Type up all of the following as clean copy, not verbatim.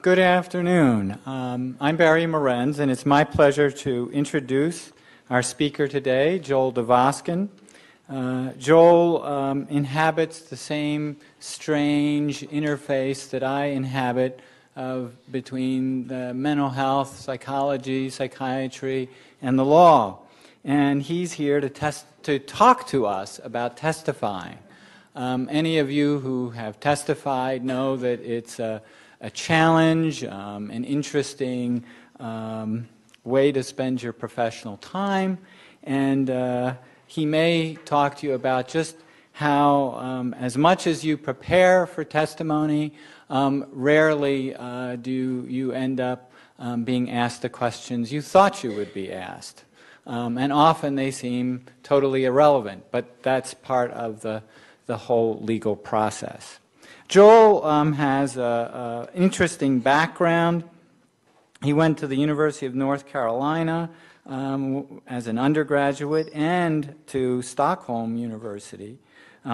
Good afternoon. I'm Barry Morenz, and it's my pleasure to introduce our speaker today, Joel Dvoskin. Joel inhabits the same strange interface that I inhabit between the mental health, psychology, psychiatry, and the law. And he's here to talk to us about testifying. Any of you who have testified know that it's a challenge, an interesting way to spend your professional time, and he may talk to you about just how, as much as you prepare for testimony, rarely do you end up being asked the questions you thought you would be asked. And often they seem totally irrelevant, but that's part of the whole legal process. Joel has an interesting background. He went to the University of North Carolina as an undergraduate and to Stockholm University.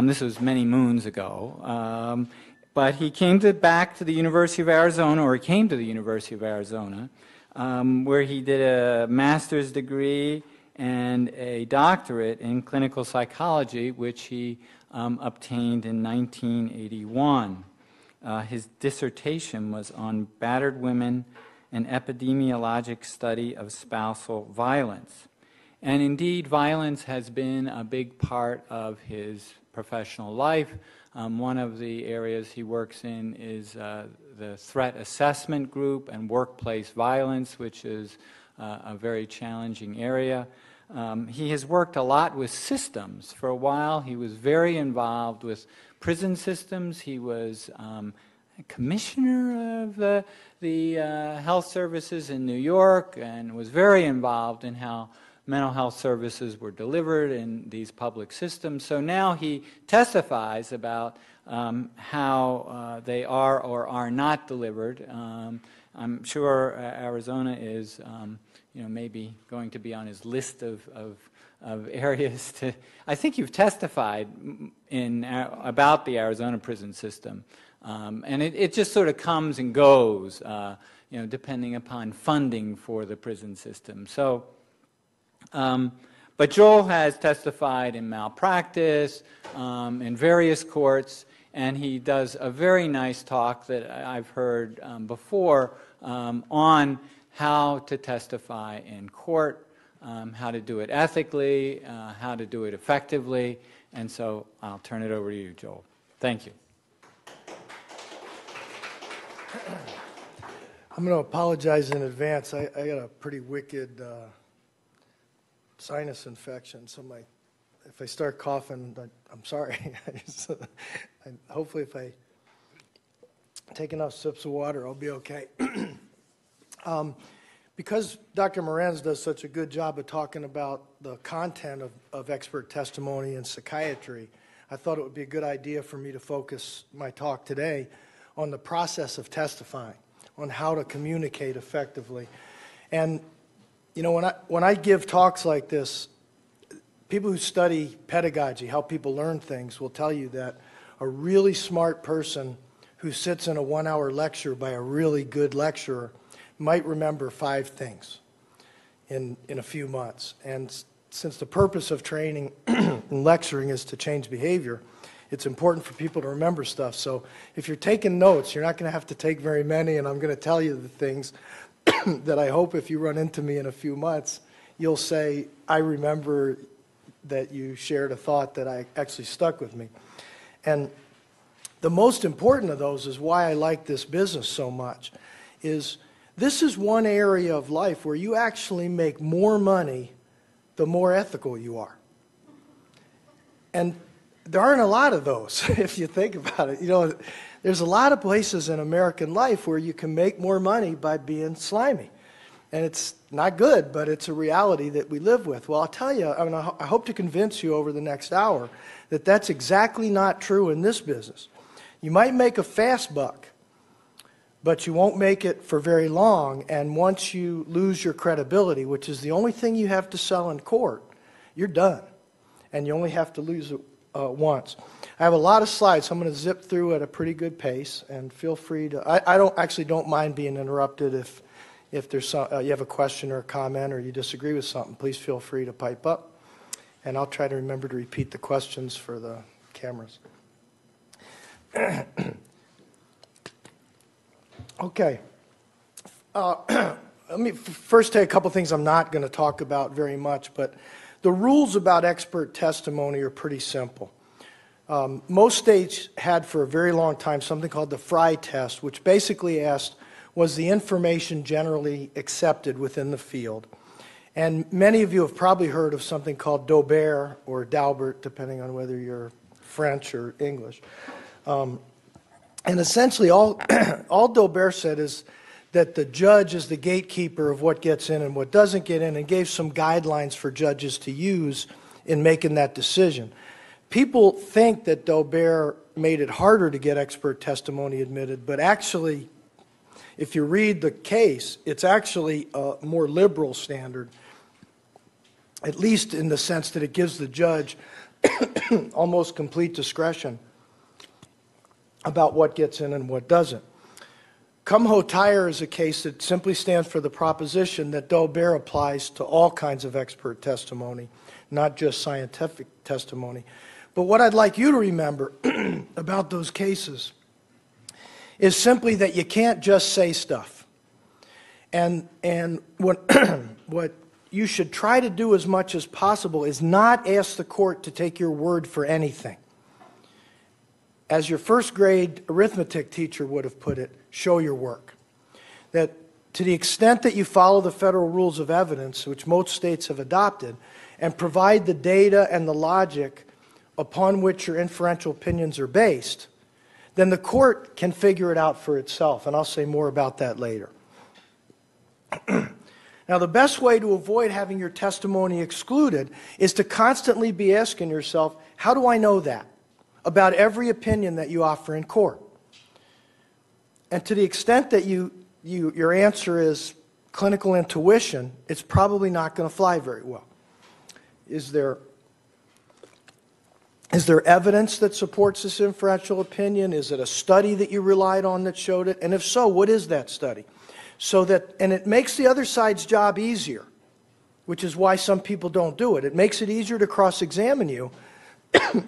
This was many moons ago. But he came back to the University of Arizona, or he came to the University of Arizona, where he did a master's degree and a doctorate in clinical psychology, which he obtained in 1981. His dissertation was on battered women, an epidemiologic study of spousal violence. And indeed, violence has been a big part of his professional life. One of the areas he works in is the threat assessment group and workplace violence, which is a very challenging area. He has worked a lot with systems. For a while, he was very involved with prison systems. He was commissioner of the health services in New York and was very involved in how mental health services were delivered in these public systems. So now he testifies about how they are or are not delivered. I'm sure Arizona is maybe going to be on his list of areas to. I think you've testified about the Arizona prison system, and it just sort of comes and goes, depending upon funding for the prison system. So, but Joel has testified in malpractice, in various courts, and he does a very nice talk that I've heard before on how to testify in court, how to do it ethically, how to do it effectively, and so I'll turn it over to you, Joel. Thank you. I'm going to apologize in advance. I got a pretty wicked sinus infection, so if I start coughing, I'm sorry. Hopefully if I take enough sips of water, I'll be okay. Because Dr. Morenz does such a good job of talking about the content of expert testimony in psychiatry, I thought it would be a good idea for me to focus my talk today on the process of testifying, on how to communicate effectively. And when I give talks like this, people who study pedagogy, how people learn things, will tell you that a really smart person who sits in a 1-hour lecture by a really good lecturer might remember 5 things in a few months. And since the purpose of training and lecturing is to change behavior, it's important for people to remember stuff. So if you're taking notes, you're not going to have to take very many, and I'm going to tell you the things that I hope if you run into me in a few months, you'll say, I remember that you shared a thought that actually stuck with me. And the most important of those is why I like this business so much, is this is one area of life where you actually make more money the more ethical you are. And there aren't a lot of those, if you think about it. There's a lot of places in American life where you can make more money by being slimy. And it's not good, but it's a reality that we live with. Well, I'll tell you, I hope to convince you over the next hour that that's exactly not true in this business. You might make a fast buck, but you won't make it for very long, and once you lose your credibility, which is the only thing you have to sell in court, you're done. And you only have to lose it once. I have a lot of slides, so I'm going to zip through at a pretty good pace, and feel free to, I don't mind being interrupted if there's you have a question or a comment or you disagree with something. Please feel free to pipe up, and I'll try to remember to repeat the questions for the cameras. Okay. Let me first tell you a couple things I'm not going to talk about very much, but the rules about expert testimony are pretty simple. Most states had for a very long time something called the Fry test, which basically asked, was the information generally accepted within the field? And many of you have probably heard of something called Daubert or Daubert, depending on whether you're French or English. And essentially all Daubert said is that the judge is the gatekeeper of what gets in and what doesn't get in, and gave some guidelines for judges to use in making that decision. People think that Daubert made it harder to get expert testimony admitted, but actually, if you read the case, it's actually a more liberal standard, at least in the sense that it gives the judge almost complete discretion about what gets in and what doesn't. Cum hotire is a case that simply stands for the proposition that Daubert applies to all kinds of expert testimony, not just scientific testimony. But what I'd like you to remember about those cases is simply that you can't just say stuff. And what, what you should try to do as much as possible is not ask the court to take your word for anything. As your first grade arithmetic teacher would have put it, show your work. That to the extent that you follow the federal rules of evidence, which most states have adopted, and provide the data and the logic upon which your inferential opinions are based, then the court can figure it out for itself, and I'll say more about that later. Now, the best way to avoid having your testimony excluded is to constantly be asking yourself, how do I know that about every opinion that you offer in court? And to the extent that your answer is clinical intuition, it's probably not going to fly very well. Is there evidence that supports this inferential opinion? Is it a study that you relied on that showed it? And if so, what is that study? And it makes the other side's job easier, which is why some people don't do it. It makes it easier to cross-examine you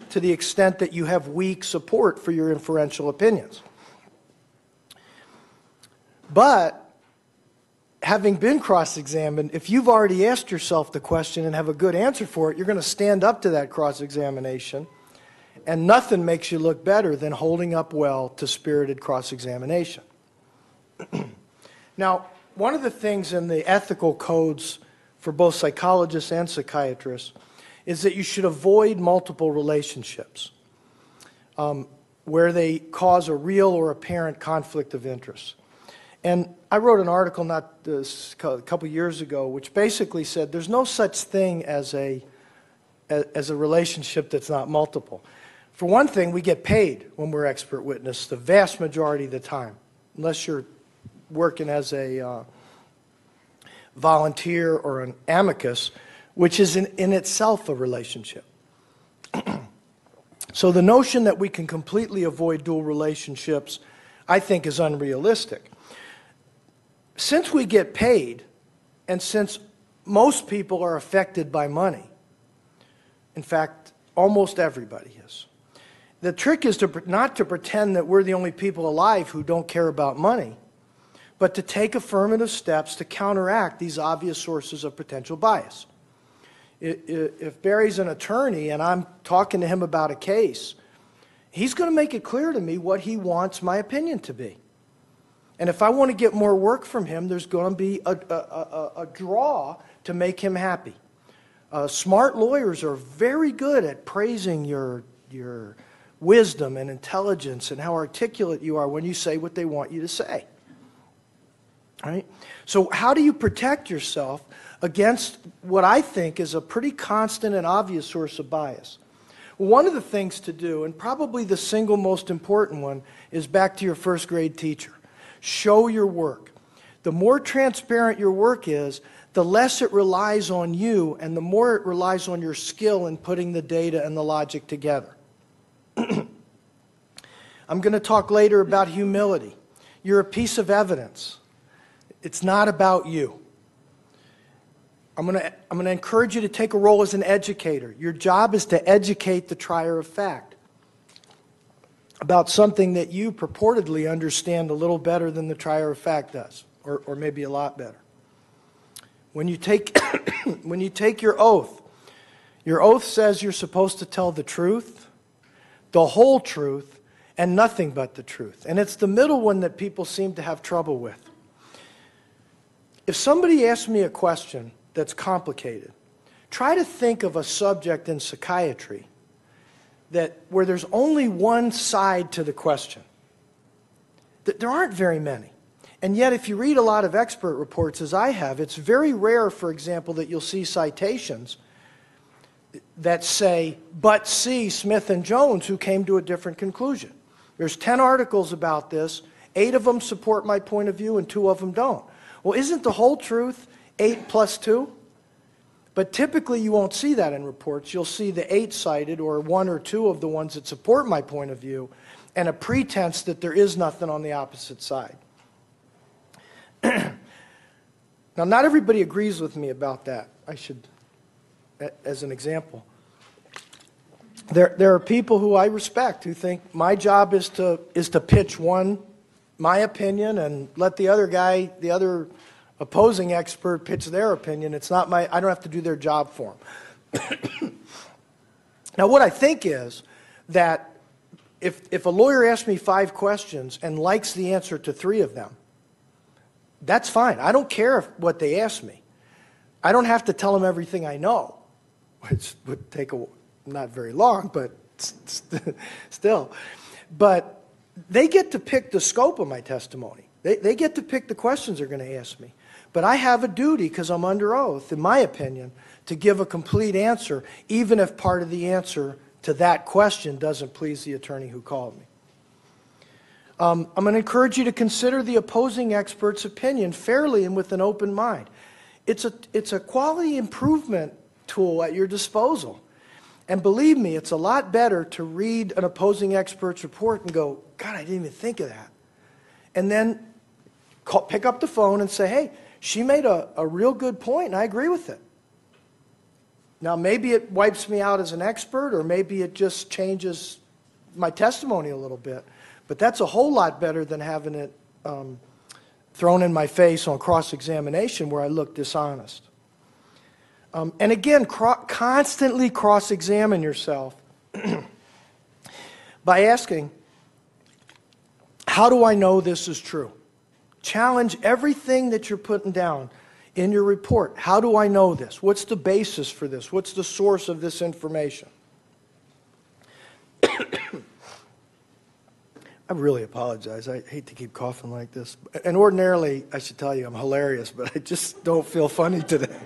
to the extent that you have weak support for your inferential opinions. But having been cross-examined, if you've already asked yourself the question and have a good answer for it, you're going to stand up to that cross-examination, and nothing makes you look better than holding up well to spirited cross-examination. Now, one of the things in the ethical codes for both psychologists and psychiatrists is that you should avoid multiple relationships where they cause a real or apparent conflict of interest. And I wrote an article a couple years ago which basically said there's no such thing as a relationship that's not multiple. For one thing, we get paid when we're expert witness the vast majority of the time, unless you're working as a volunteer or an amicus, which is in itself a relationship. So the notion that we can completely avoid dual relationships, I think, is unrealistic. Since we get paid, and since most people are affected by money, in fact, almost everybody is, the trick is not to pretend that we're the only people alive who don't care about money, but to take affirmative steps to counteract these obvious sources of potential bias. If Barry's an attorney and I'm talking to him about a case, he's going to make it clear to me what he wants my opinion to be. And if I want to get more work from him, there's going to be a draw to make him happy. Smart lawyers are very good at praising your wisdom and intelligence and how articulate you are when you say what they want you to say. Right? So how do you protect yourself against what I think is a pretty constant and obvious source of bias? One of the things to do, and probably the single most important one, is back to your first grade teacher. Show your work. The more transparent your work is, the less it relies on you and the more it relies on your skill in putting the data and the logic together. I'm going to talk later about humility. You're a piece of evidence. It's not about you. I'm going to encourage you to take a role as an educator. Your job is to educate the trier of fact about something that you purportedly understand a little better than the trier of fact does, or maybe a lot better. When you take, when you take your oath says you're supposed to tell the truth, the whole truth, and nothing but the truth. And it's the middle one that people seem to have trouble with. If somebody asks me a question that's complicated, try to think of a subject in psychiatry where there's only one side to the question. There aren't very many. And yet, if you read a lot of expert reports, as I have, it's very rare, for example, that you'll see citations that say, but see Smith and Jones, who came to a different conclusion. There's 10 articles about this. 8 of them support my point of view, and 2 of them don't. Well, isn't the whole truth 8 plus 2? But typically you won't see that in reports. You'll see the 8 cited, or 1 or 2 of the ones that support my point of view, and a pretense that there is nothing on the opposite side. Now, not everybody agrees with me about that. I should, as an example. There are people who I respect who think my job is to pitch my opinion, and let the other opposing expert pitch their opinion. It's not I don't have to do their job for them. Now, what I think is that if a lawyer asks me 5 questions and likes the answer to 3 of them, that's fine. I don't care what they ask me. I don't have to tell them everything I know, which would take not very long, but still. But they get to pick the scope of my testimony. They get to pick the questions they're going to ask me. But I have a duty, because I'm under oath, in my opinion, to give a complete answer, even if part of the answer to that question doesn't please the attorney who called me. I'm going to encourage you to consider the opposing expert's opinion fairly and with an open mind. It's a quality improvement tool at your disposal. And believe me, it's a lot better to read an opposing expert's report and go, God, I didn't even think of that. And then pick up the phone and say, hey, she made a real good point, and I agree with it. Now, maybe it wipes me out as an expert, or maybe it just changes my testimony a little bit. But that's a whole lot better than having it thrown in my face on cross-examination where I look dishonest. And again, constantly cross-examine yourself by asking, how do I know this is true? Challenge everything that you're putting down in your report. How do I know this? What's the basis for this? What's the source of this information? I really apologize. I hate to keep coughing like this. And ordinarily, I should tell you, I'm hilarious, but I just don't feel funny today.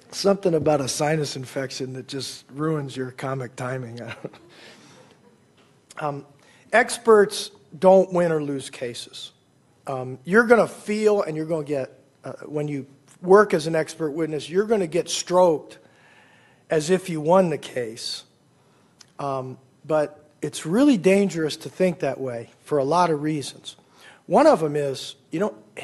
Something about a sinus infection that just ruins your comic timing. Experts don't win or lose cases. You're going to feel, and you're going to get, when you work as an expert witness, you're going to get stroked as if you won the case. But it's really dangerous to think that way for a lot of reasons. One of them is,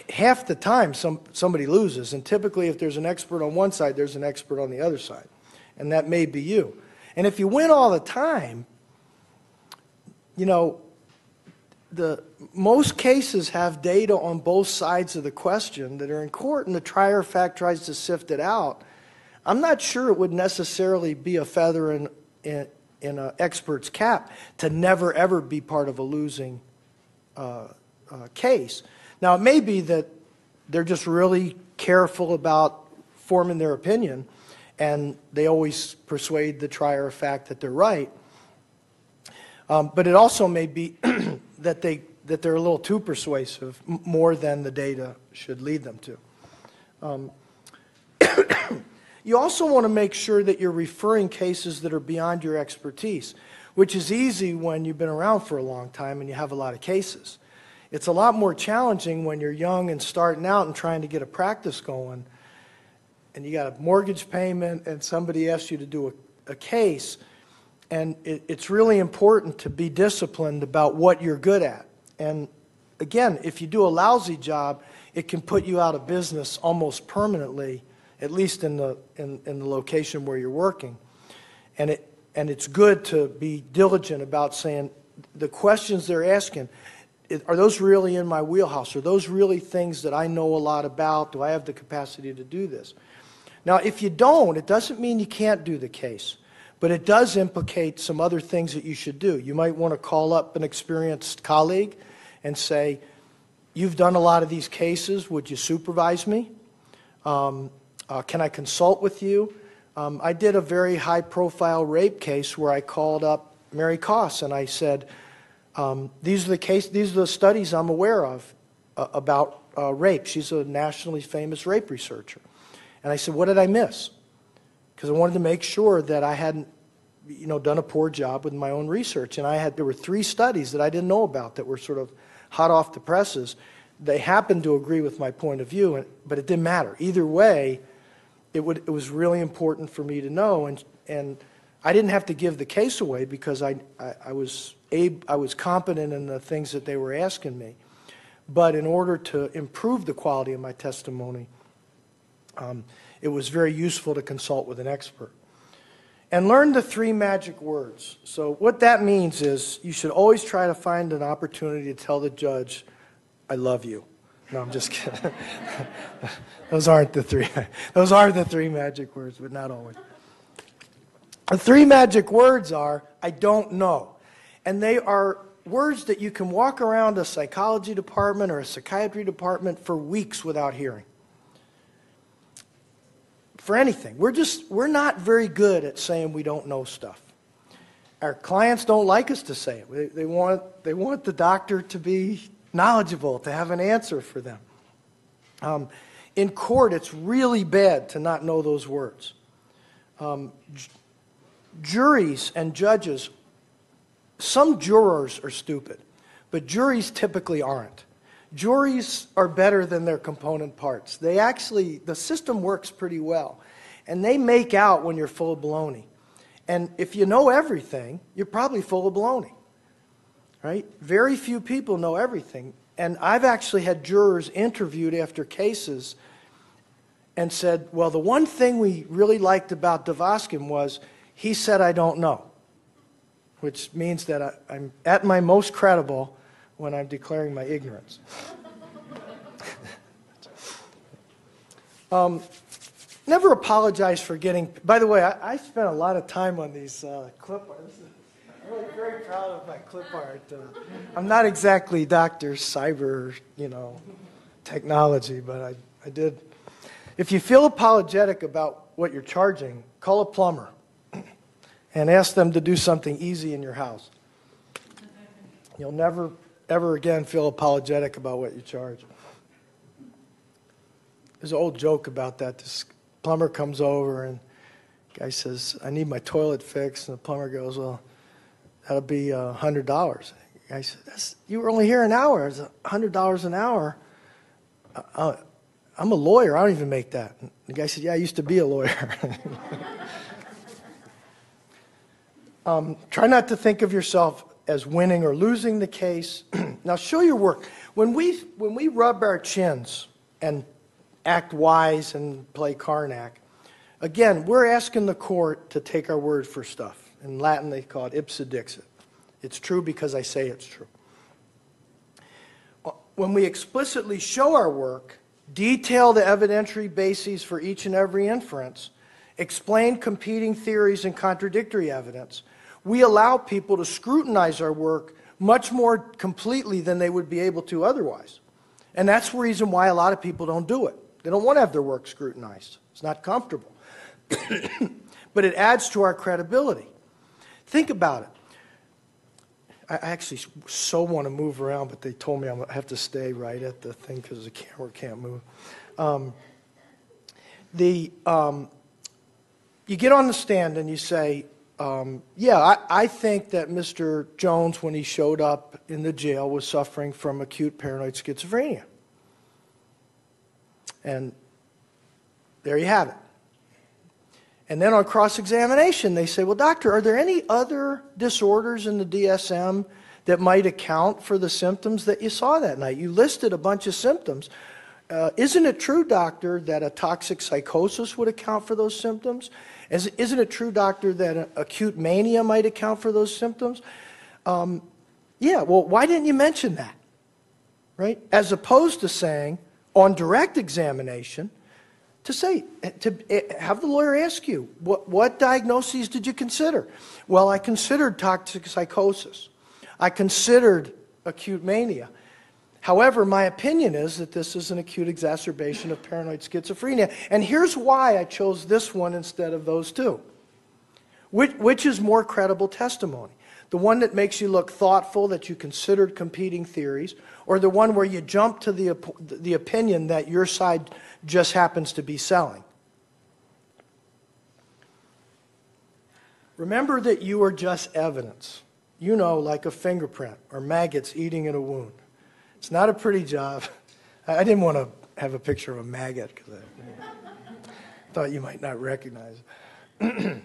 half the time somebody loses, and typically if there's an expert on one side, there's an expert on the other side, and that may be you. And if you win all the time, most cases have data on both sides of the question that are in court, and the trier of fact tries to sift it out. I'm not sure it would necessarily be a feather in an expert's cap to never ever be part of a losing case. Now, it may be that they're just really careful about forming their opinion, and they always persuade the trier of fact that they're right. But it also may be that they're a little too persuasive, more than the data should lead them to. You also want to make sure that you're referring cases that are beyond your expertise, which is easy when you've been around for a long time and you have a lot of cases. It's a lot more challenging when you're young and starting out and trying to get a practice going, and you got a mortgage payment and somebody asks you to do a case, And it's really important to be disciplined about what you're good at. And again, if you do a lousy job, it can put you out of business almost permanently, at least in the location where you're working. And it's good to be diligent about saying, the questions they're asking, are those really in my wheelhouse? Are those really things that I know a lot about? Do I have the capacity to do this? Now, if you don't, it doesn't mean you can't do the case, but it does implicate some other things that you should do. You might want to call up an experienced colleague and say, you've done a lot of these cases, would you supervise me? Can I consult with you? I did a very high-profile rape case where I called up Mary Koss and I said, these are the studies I'm aware of about rape. She's a nationally famous rape researcher. And I said, what did I miss? Because I wanted to make sure that I hadn't, done a poor job with my own research. And there were 3 studies that I didn't know about that were sort of hot off the presses. They happened to agree with my point of view, but it didn't matter. Either way, it was really important for me to know. And I didn't have to give the case away because I was competent in the things that they were asking me. But in order to improve the quality of my testimony, it was very useful to consult with an expert. And learn the 3 magic words. So what that means is you should always try to find an opportunity to tell the judge, I love you. No, I'm just kidding. Those aren't the 3. Those are the 3 magic words, but not always. The 3 magic words are, I don't know. And they are words that you can walk around a psychology department or a psychiatry department for weeks without hearing. For anything. We're not very good at saying we don't know stuff. Our clients don't like us to say it. They want the doctor to be knowledgeable, to have an answer for them. In court, it's really bad to not know those words. Juries and judges, some jurors are stupid, but juries typically aren't. Juries are better than their component parts. The system works pretty well. And they make out when you're full of baloney. And if you know everything, you're probably full of baloney. Right? Very few people know everything. And I've actually had jurors interviewed after cases and said, well, the one thing we really liked about Devoskin was he said I don't know. Which means that I'm at my most credible when I'm declaring my ignorance. Never apologize for getting... By the way, I spent a lot of time on these clip art. I'm really very proud of my clip art. I'm not exactly Dr. Cyber, technology, but I did. If you feel apologetic about what you're charging, call a plumber and ask them to do something easy in your house. You'll never, ever again feel apologetic about what you charge. There's an old joke about that. This plumber comes over and the guy says, I need my toilet fixed. And the plumber goes, well, that'll be $100. The guy says, you were only here an hour. It's $100 an hour. I'm a lawyer. I don't even make that. And the guy said, yeah, I used to be a lawyer. Try not to think of yourself as winning or losing the case. Now show your work. When we rub our chins and act wise and play Karnak, again, we're asking the court to take our word for stuff. In Latin, they call it ipsa dixit. It's true because I say it's true. When we explicitly show our work, detail the evidentiary bases for each and every inference, explain competing theories and contradictory evidence, we allow people to scrutinize our work much more completely than they would be able to otherwise. And that's the reason why a lot of people don't do it. They don't want to have their work scrutinized. It's not comfortable. But it adds to our credibility. Think about it. I actually so want to move around, but they told me I have to stay right at the thing because the camera can't move. You get on the stand and you say, yeah, I think that Mr. Jones, when he showed up in the jail, was suffering from acute paranoid schizophrenia. And there you have it. And then on cross-examination, they say, well, doctor, are there any other disorders in the DSM that might account for the symptoms that you saw that night? You listed a bunch of symptoms. Isn't it true, doctor, that a toxic psychosis would account for those symptoms? Isn't it true, doctor, that acute mania might account for those symptoms? Yeah, well, why didn't you mention that? Right? As opposed to saying, on direct examination, to have the lawyer ask you, what diagnoses did you consider? Well, I considered toxic psychosis. I considered acute mania. However, my opinion is that this is an acute exacerbation of paranoid schizophrenia. And here's why I chose this one instead of those two. Which is more credible testimony? The one that makes you look thoughtful, that you considered competing theories, or the one where you jump to the opinion that your side just happens to be selling? Remember that you are just evidence. You know, like a fingerprint or maggots eating at a wound. It's not a pretty job. I didn't want to have a picture of a maggot because I thought you might not recognize it.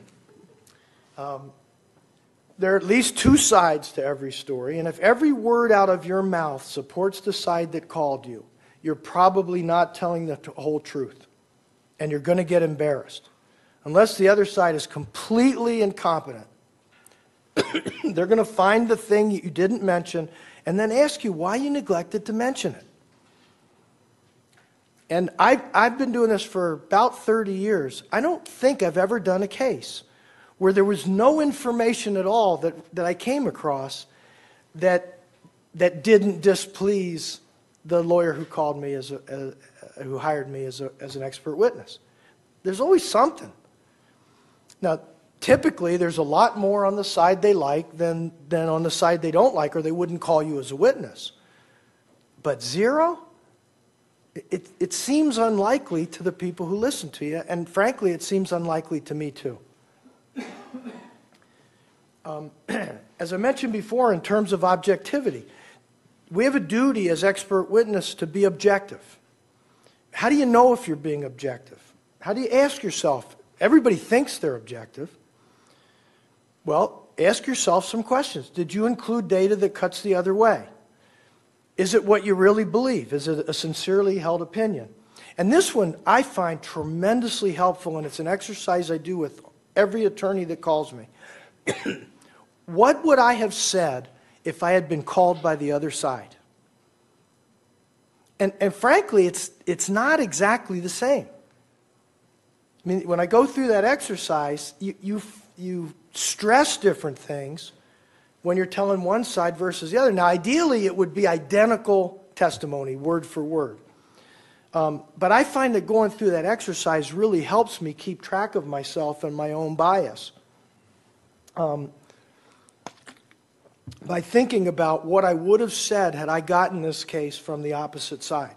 There are at least two sides to every story, and if every word out of your mouth supports the side that called you, you're probably not telling the whole truth, and you're going to get embarrassed. Unless the other side is completely incompetent. They're going to find the thing you didn't mention and then ask you why you neglected to mention it. And I've been doing this for about 30 years. I don't think I've ever done a case where there was no information at all that I came across that didn't displease the lawyer who called me who hired me as an expert witness. There's always something. Now, typically, there's a lot more on the side they like than on the side they don't like, or they wouldn't call you as a witness. But zero? It seems unlikely to the people who listen to you, and frankly, it seems unlikely to me too. As I mentioned before, in terms of objectivity, we have a duty as expert witness to be objective. How do you know if you're being objective? How do you ask yourself? Everybody thinks they're objective. Well, ask yourself some questions. Did you include data that cuts the other way? Is it what you really believe? Is it a sincerely held opinion? And this one I find tremendously helpful, and it's an exercise I do with every attorney that calls me. What would I have said if I had been called by the other side? And frankly, it's not exactly the same. I mean, when I go through that exercise, you stress different things when you're telling one side versus the other. Now, ideally, it would be identical testimony, word for word. But I find that going through that exercise really helps me keep track of myself and my own bias. By thinking about what I would have said had I gotten this case from the opposite side.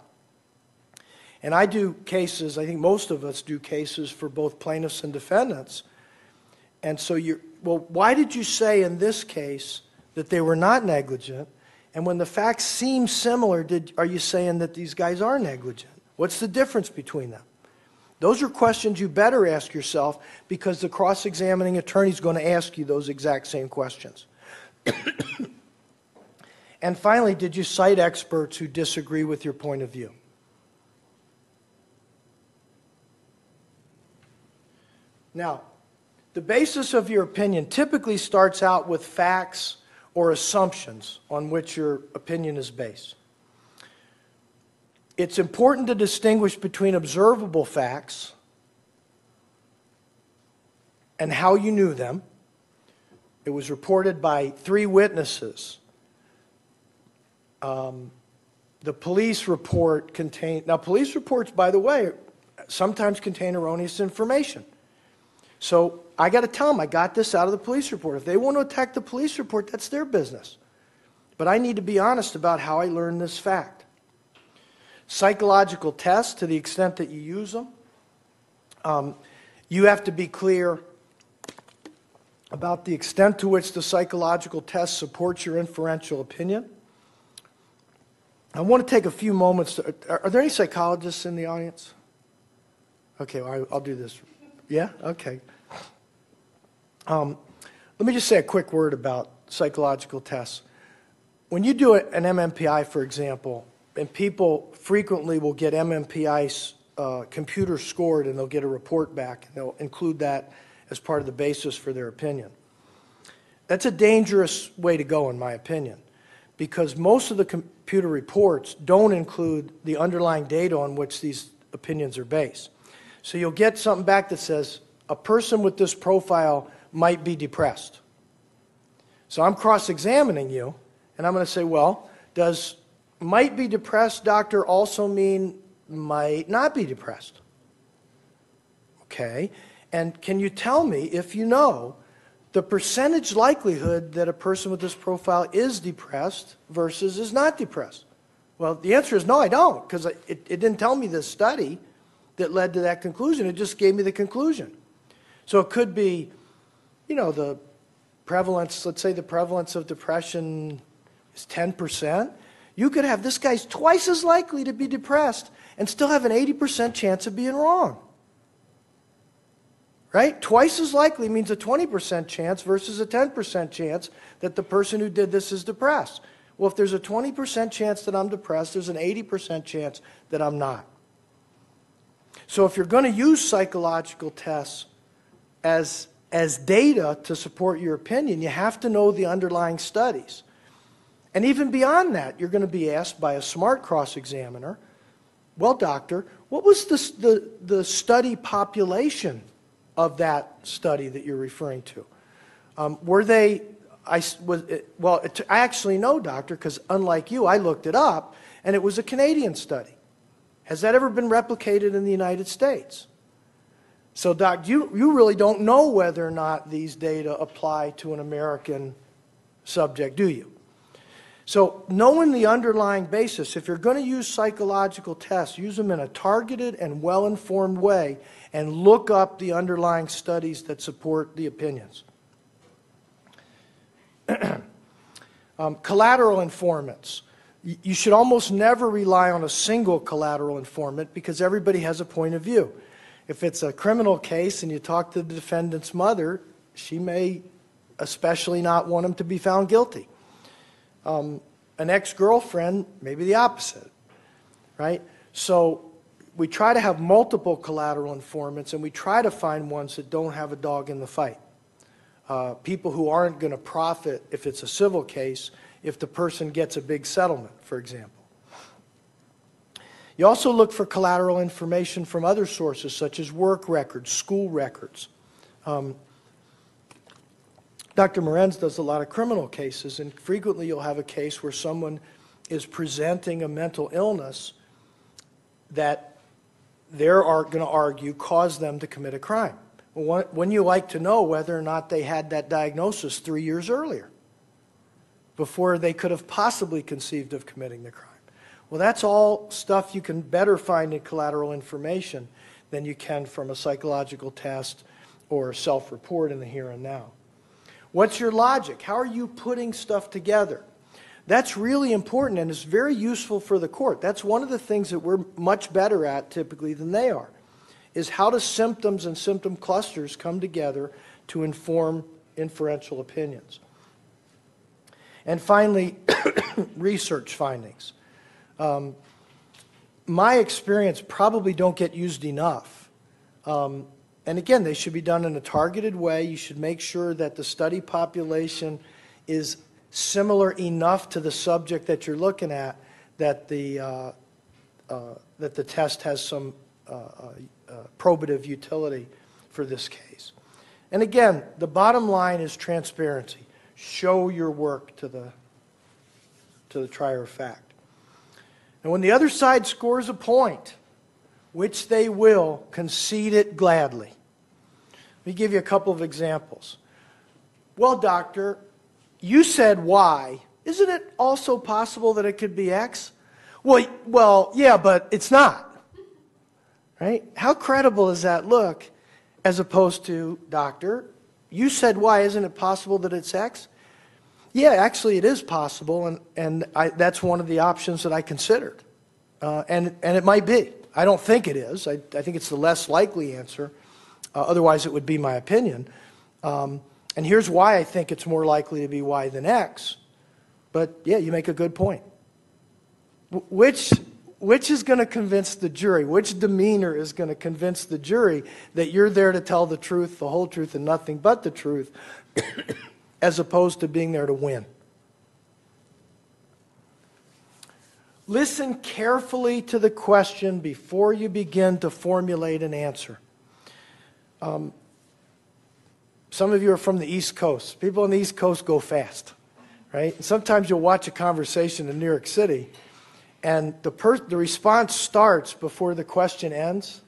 And I do cases, I think most of us do cases for both plaintiffs and defendants. And so well, why did you say in this case that they were not negligent? And when the facts seem similar, are you saying that these guys are negligent? What's the difference between them? Those are questions you better ask yourself, because the cross-examining attorney is going to ask you those exact same questions. And finally, did you cite experts who disagree with your point of view? Now, the basis of your opinion typically starts out with facts or assumptions on which your opinion is based. It's important to distinguish between observable facts and how you knew them. It was reported by 3 witnesses. The police report contained... Now, police reports, by the way, sometimes contain erroneous information. So I got to tell them, I got this out of the police report. If they want to attack the police report, that's their business. But I need to be honest about how I learned this fact. Psychological tests, to the extent that you use them, you have to be clear about the extent to which the psychological test supports your inferential opinion. I want to take a few moments. Are there any psychologists in the audience? Okay, well, I'll do this. Yeah? Okay. Let me just say a quick word about psychological tests. When you do an MMPI, for example, and people frequently will get MMPI computer scored and they'll get a report back and they'll include that as part of the basis for their opinion. That's a dangerous way to go, in my opinion, because most of the computer reports don't include the underlying data on which these opinions are based. So you'll get something back that says, a person with this profile might be depressed. So I'm cross-examining you, and I'm going to say, well, does might be depressed, doctor, also mean might not be depressed? Okay, and can you tell me, if you know, the percentage likelihood that a person with this profile is depressed versus is not depressed? Well, the answer is no, I don't, because it didn't tell me this study that led to that conclusion. It just gave me the conclusion. So it could be, you know, the prevalence, let's say the prevalence of depression is 10%. You could have this guy's twice as likely to be depressed and still have an 80% chance of being wrong. Right? Twice as likely means a 20% chance versus a 10% chance that the person who did this is depressed. Well, if there's a 20% chance that I'm depressed, there's an 80% chance that I'm not. So if you're going to use psychological tests as data to support your opinion, you have to know the underlying studies. And even beyond that, you're going to be asked by a smart cross-examiner, well, doctor, what was the study population of that study that you're referring to? Were they, I actually know, doctor, because unlike you, I looked it up, and it was a Canadian study. Has that ever been replicated in the United States? So, doc, you really don't know whether or not these data apply to an American subject, do you? So, knowing the underlying basis, if you're going to use psychological tests, use them in a targeted and well-informed way and look up the underlying studies that support the opinions. Collateral informants. You should almost never rely on a single collateral informant because everybody has a point of view. If it's a criminal case and you talk to the defendant's mother, she may especially not want him to be found guilty. An ex-girlfriend, maybe the opposite, right? So we try to have multiple collateral informants, and we try to find ones that don't have a dog in the fight. People who aren't going to profit, if it's a civil case, if the person gets a big settlement, for example. You also look for collateral information from other sources, such as work records, school records. Dr. Morenz does a lot of criminal cases, and frequently you'll have a case where someone is presenting a mental illness that they're going to argue caused them to commit a crime. Well, wouldn't you like to know whether or not they had that diagnosis 3 years earlier, before they could have possibly conceived of committing the crime? Well, that's all stuff you can better find in collateral information than you can from a psychological test or a self-report in the here and now. What's your logic? How are you putting stuff together? That's really important, and it's very useful for the court. That's one of the things that we're much better at typically than they are, is how do symptoms and symptom clusters come together to inform inferential opinions. And finally, research findings. My experience probably don't get used enough. And again, they should be done in a targeted way. You should make sure that the study population is similar enough to the subject that you're looking at that the test has some probative utility for this case. And again, the bottom line is transparency. Show your work to the trier of fact. And when the other side scores a point, which they will, concede it gladly. Let me give you a couple of examples. Well, doctor, you said Y. Isn't it also possible that it could be X? Well, yeah, but it's not. Right? How credible does that look as opposed to, doctor, you said Y, isn't it possible that it's X? Yeah, actually it is possible, and that's one of the options that I considered. And it might be. I don't think it is. I think it's the less likely answer. Otherwise, it would be my opinion. And here's why I think it's more likely to be Y than X. But yeah, you make a good point. Which is going to convince the jury? Which demeanor is going to convince the jury that you're there to tell the truth, the whole truth, and nothing but the truth, as opposed to being there to win? Listen carefully to the question before you begin to formulate an answer. Some of you are from the East Coast. People on the East Coast go fast, right? And sometimes you'll watch a conversation in New York City, and the response starts before the question ends,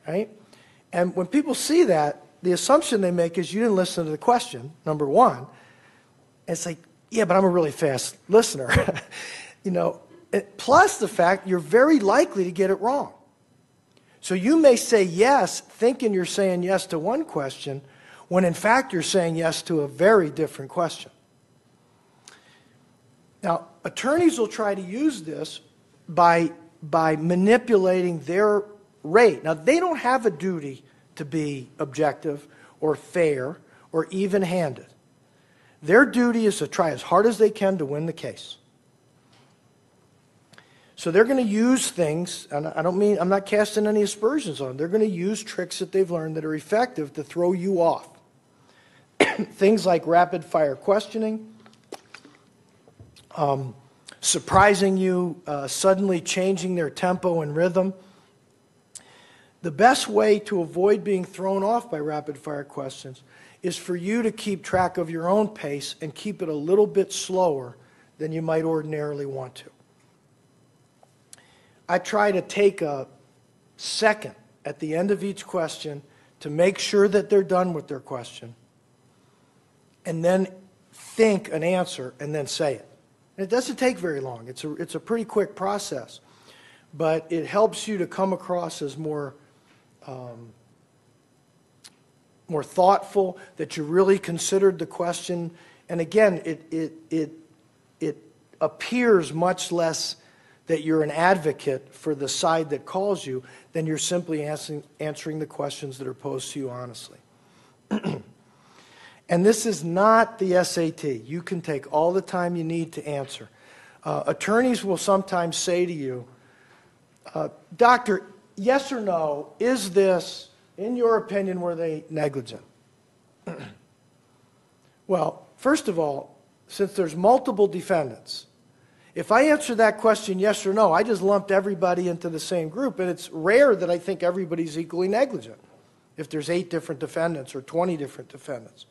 right? And when people see that, the assumption they make is you didn't listen to the question, number one. And it's like, yeah, but I'm a really fast listener. You know, plus the fact you're very likely to get it wrong. So you may say yes, thinking you're saying yes to one question, when in fact you're saying yes to a very different question. Now, attorneys will try to use this by manipulating their rate. Now, they don't have a duty to be objective or fair or even-handed. Their duty is to try as hard as they can to win the case. So they're going to use things, and I'm not casting any aspersions on them. They're going to use tricks that they've learned that are effective to throw you off. Things like rapid-fire questioning, surprising you, suddenly changing their tempo and rhythm. The best way to avoid being thrown off by rapid-fire questions is for you to keep track of your own pace and keep it a little bit slower than you might ordinarily want to. I try to take a second at the end of each question to make sure that they're done with their question, and then think an answer and then say it. And it doesn't take very long. It's a pretty quick process, but it helps you to come across as more thoughtful, that you really considered the question. And again, it appears much less that you're an advocate for the side that calls you than you're simply answering the questions that are posed to you honestly. And this is not the SAT. You can take all the time you need to answer. Attorneys will sometimes say to you, Doctor, yes or no, is this, in your opinion, were they negligent? Well, first of all, since there's multiple defendants, if I answer that question yes or no, I just lumped everybody into the same group, and it's rare that I think everybody's equally negligent if there's 8 different defendants or 20 different defendants.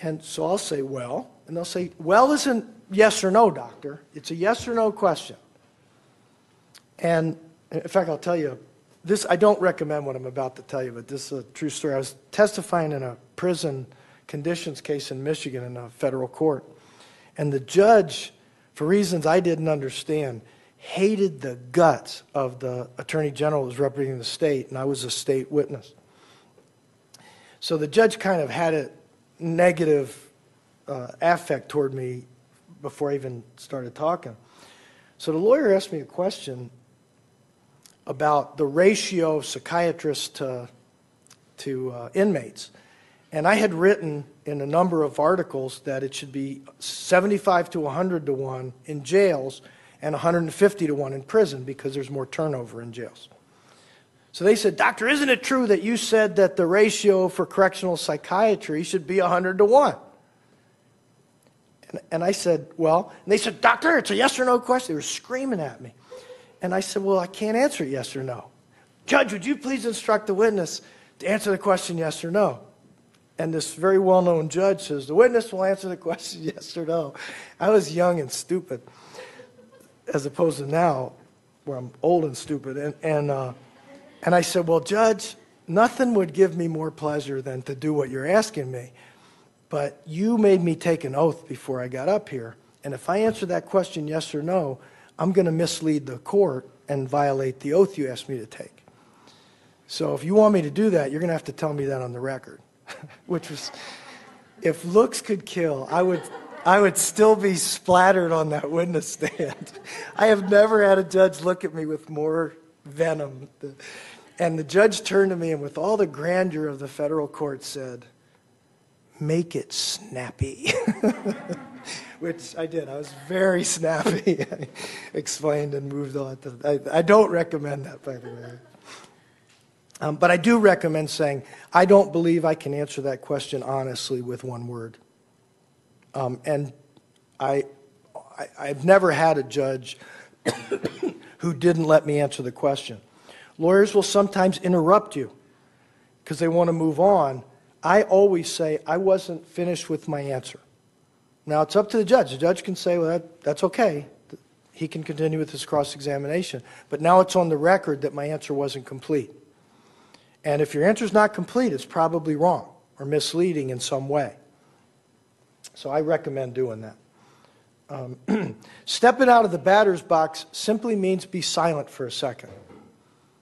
And so I'll say, well, and they'll say, well isn't yes or no, doctor. It's a yes or no question. And in fact, I'll tell you, this, I don't recommend what I'm about to tell you, but this is a true story. I was testifying in a prison conditions case in Michigan in a federal court, and the judge, for reasons I didn't understand, hated the guts of the attorney general who was representing the state, and I was a state witness. So the judge kind of had a negative affect toward me before I even started talking. So the lawyer asked me a question about the ratio of psychiatrists to inmates. And I had written in a number of articles that it should be 75 to 100 to 1 in jails and 150 to 1 in prison because there's more turnover in jails. So they said, Doctor, isn't it true that you said that the ratio for correctional psychiatry should be 100 to 1? And I said, well, and they said, Doctor, it's a yes or no question. They were screaming at me. And I said, well, I can't answer it yes or no. Judge, would you please instruct the witness to answer the question yes or no? And this very well-known judge says, the witness will answer the question yes or no. I was young and stupid, as opposed to now, where I'm old and stupid. And I said, well, Judge, nothing would give me more pleasure than to do what you're asking me. But you made me take an oath before I got up here. And if I answer that question yes or no, I'm going to mislead the court and violate the oath you asked me to take. So if you want me to do that, you're going to have to tell me that on the record. Which was, if looks could kill, I would still be splattered on that witness stand. I have never had a judge look at me with more venom. And the judge turned to me and with all the grandeur of the federal court said, make it snappy. Which I did. I was very snappy. I explained and moved on. I don't recommend that, by the way. But I do recommend saying, I don't believe I can answer that question honestly with one word. And I've never had a judge who didn't let me answer the question. Lawyers will sometimes interrupt you because they want to move on. I always say, I wasn't finished with my answer. Now, it's up to the judge. The judge can say, well, that's okay. He can continue with his cross-examination. But now it's on the record that my answer wasn't complete. And if your answer's not complete, it's probably wrong or misleading in some way. So I recommend doing that. Stepping out of the batter's box simply means be silent for a second.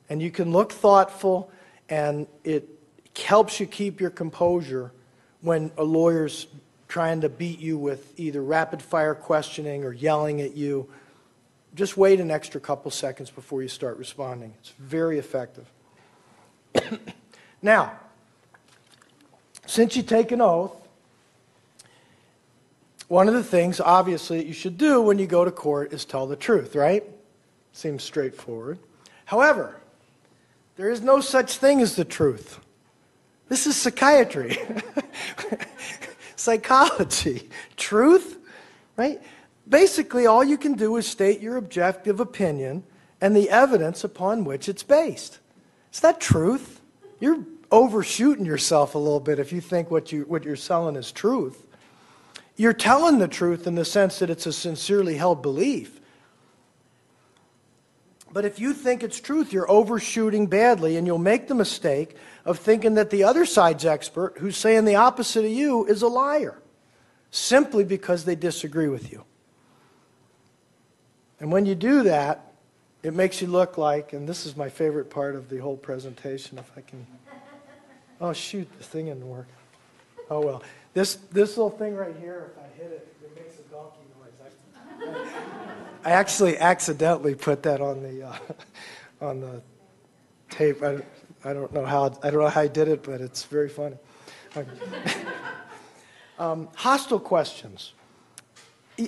And you can look thoughtful, and it helps you keep your composure when a lawyer's trying to beat you with either rapid-fire questioning or yelling at you. Just wait an extra couple seconds before you start responding. It's very effective. Now, since you take an oath, one of the things, obviously, that you should do when you go to court is tell the truth, right? Seems straightforward. However, there is no such thing as the truth. This is psychiatry. Psychology. Truth, right? Basically, all you can do is state your objective opinion and the evidence upon which it's based. It's not truth. You're overshooting yourself a little bit if you think what you're selling is truth. You're telling the truth in the sense that it's a sincerely held belief. But if you think it's truth, you're overshooting badly, and you'll make the mistake of thinking that the other side's expert, who's saying the opposite of you, is a liar, simply because they disagree with you. And when you do that, it makes you look like, and this is my favorite part of the whole presentation, if I can, oh shoot, the thing didn't work. Oh well, this little thing right here, if I hit it, it makes a donkey noise. I actually accidentally put that on the tape. I don't know how I did it, but it's very funny. Hostile questions.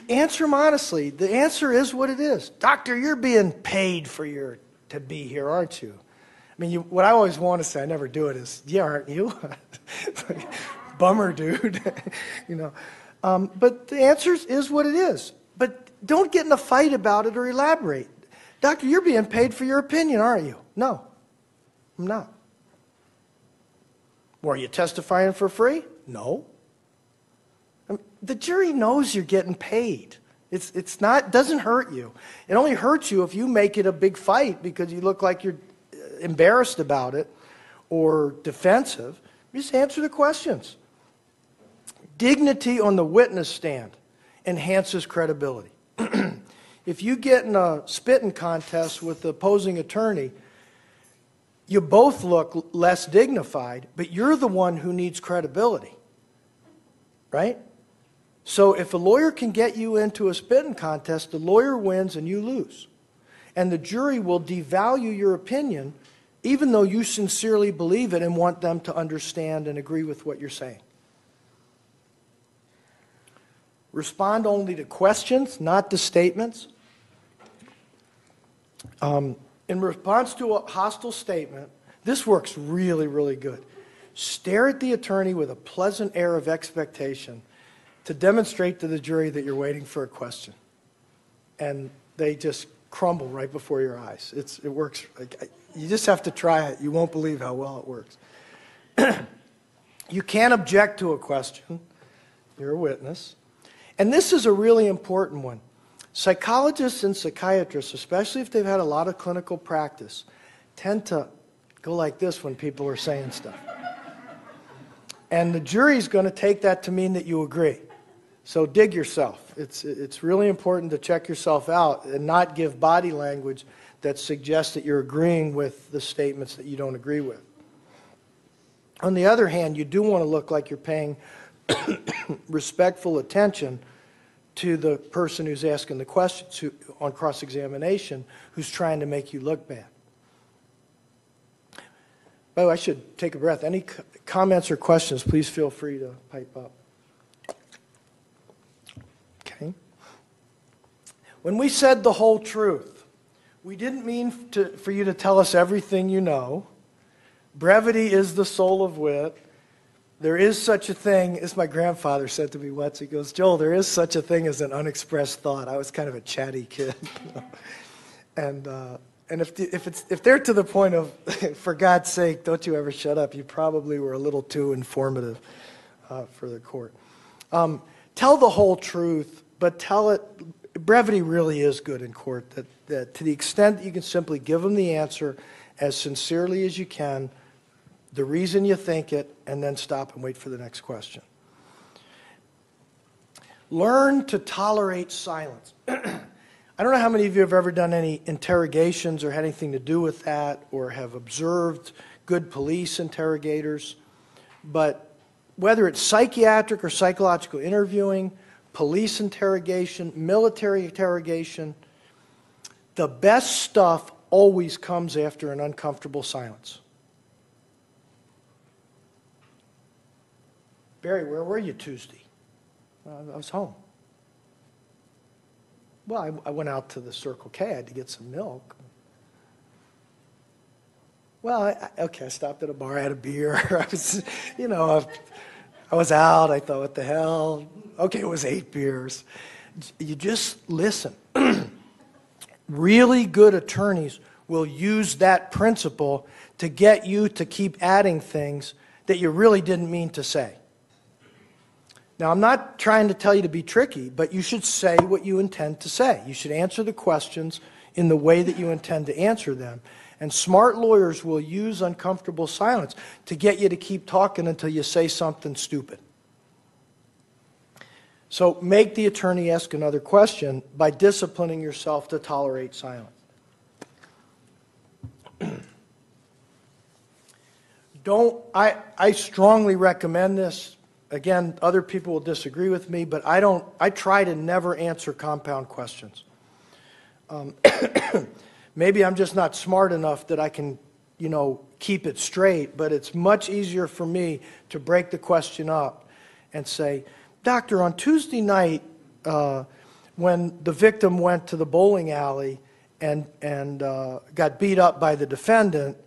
Answer them honestly. The answer is what it is. Doctor, you're being paid to be here, aren't you? I mean, what I always want to say, I never do it, is, yeah, aren't you? Like, bummer, dude. You know. But the answer is what it is. But don't get in a fight about it or elaborate. Doctor, you're being paid for your opinion, aren't you? No, I'm not. Well, are you testifying for free? No. The jury knows you're getting paid. It doesn't hurt you. It only hurts you if you make it a big fight because you look like you're embarrassed about it or defensive. Just answer the questions. Dignity on the witness stand enhances credibility. If you get in a spitting contest with the opposing attorney, you both look less dignified, but you're the one who needs credibility, right? So if a lawyer can get you into a spitting contest, the lawyer wins and you lose. And the jury will devalue your opinion even though you sincerely believe it and want them to understand and agree with what you're saying. Respond only to questions, not to statements. In response to a hostile statement, this works really, really good. Stare at the attorney with a pleasant air of expectation to demonstrate to the jury that you're waiting for a question. And they just crumble right before your eyes. It works. You just have to try it. You won't believe how well it works. You can't object to a question. You're a witness. And this is a really important one. Psychologists and psychiatrists, especially if they've had a lot of clinical practice, tend to go like this when people are saying stuff. And the jury's going to take that to mean that you agree. So dig yourself. It's really important to check yourself out and not give body language that suggests that you're agreeing with the statements that you don't agree with. On the other hand, you do want to look like you're paying respectful attention to the person who's asking the questions on cross-examination, who's trying to make you look bad. By the way, I should take a breath. Any comments or questions, please feel free to pipe up. Okay. When we said the whole truth, we didn't mean for you to tell us everything you know. Brevity is the soul of wit. There is such a thing, as my grandfather said to me once, he goes, Joel, there is such a thing as an unexpressed thought. I was kind of a chatty kid. And if they're to the point of, for God's sake, don't you ever shut up, you probably were a little too informative for the court. Tell the whole truth, but tell it, brevity really is good in court, that to the extent that you can simply give them the answer as sincerely as you can, the reason you think it, and then stop and wait for the next question. Learn to tolerate silence. I don't know how many of you have ever done any interrogations or had anything to do with that or have observed good police interrogators, but whether it's psychiatric or psychological interviewing, police interrogation, military interrogation, the best stuff always comes after an uncomfortable silence. Barry, where were you Tuesday? I was home. Well, I went out to the Circle K. I had to get some milk. Well, I stopped at a bar. I had a beer. I was out. I thought, what the hell? Okay, it was 8 beers. You just listen. Really good attorneys will use that principle to get you to keep adding things that you really didn't mean to say. Now, I'm not trying to tell you to be tricky, but you should say what you intend to say. You should answer the questions in the way that you intend to answer them. And smart lawyers will use uncomfortable silence to get you to keep talking until you say something stupid. So make the attorney ask another question by disciplining yourself to tolerate silence. I strongly recommend this. Again, other people will disagree with me, but I try to never answer compound questions. Maybe I'm just not smart enough that I can, keep it straight, but it's much easier for me to break the question up and say, Doctor, on Tuesday night, when the victim went to the bowling alley and got beat up by the defendant,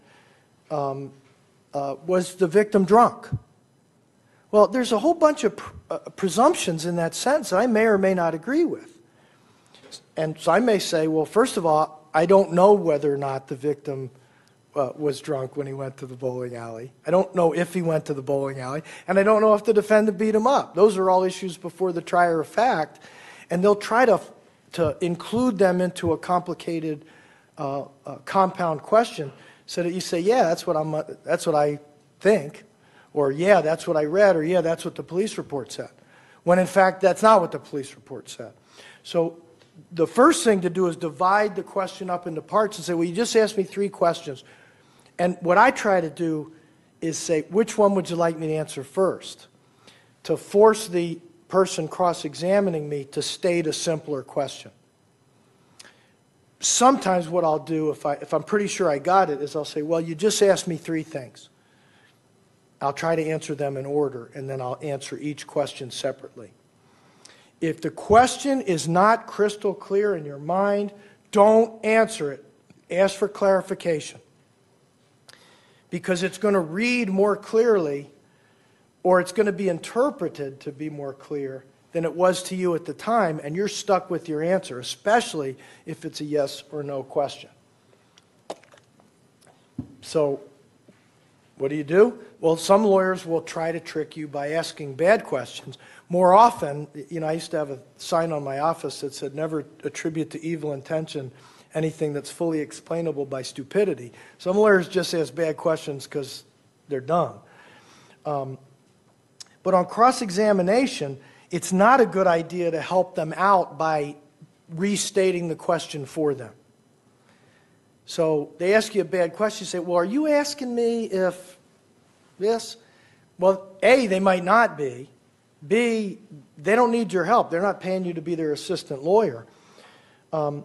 was the victim drunk? Well, there's a whole bunch of presumptions in that sentence that I may or may not agree with. And so I may say, well, first of all, I don't know whether or not the victim was drunk when he went to the bowling alley. I don't know if he went to the bowling alley. And I don't know if the defendant beat him up. Those are all issues before the trier of fact. And they'll try to include them into a complicated compound question so that you say, yeah, that's what I think. Or, yeah, that's what I read, or, yeah, that's what the police report said. When, in fact, that's not what the police report said. So the first thing to do is divide the question up into parts and say, well, you just asked me 3 questions. And what I try to do is say, which one would you like me to answer first? To force the person cross-examining me to state a simpler question. Sometimes what I'll do, if I'm pretty sure I got it, is I'll say, well, you just asked me 3 things. I'll try to answer them in order, and then I'll answer each question separately. If the question is not crystal clear in your mind, don't answer it. Ask for clarification. Because it's going to read more clearly, or it's going to be interpreted to be more clear than it was to you at the time, and you're stuck with your answer, especially if it's a yes or no question. So, what do? Well, some lawyers will try to trick you by asking bad questions. More often, I used to have a sign on my office that said, never attribute to evil intention anything that's fully explainable by stupidity. Some lawyers just ask bad questions because they're dumb. But on cross-examination, it's not a good idea to help them out by restating the question for them. So they ask you a bad question, you say, well, are you asking me if this? Well, A, they might not be. B, they don't need your help. They're not paying you to be their assistant lawyer. And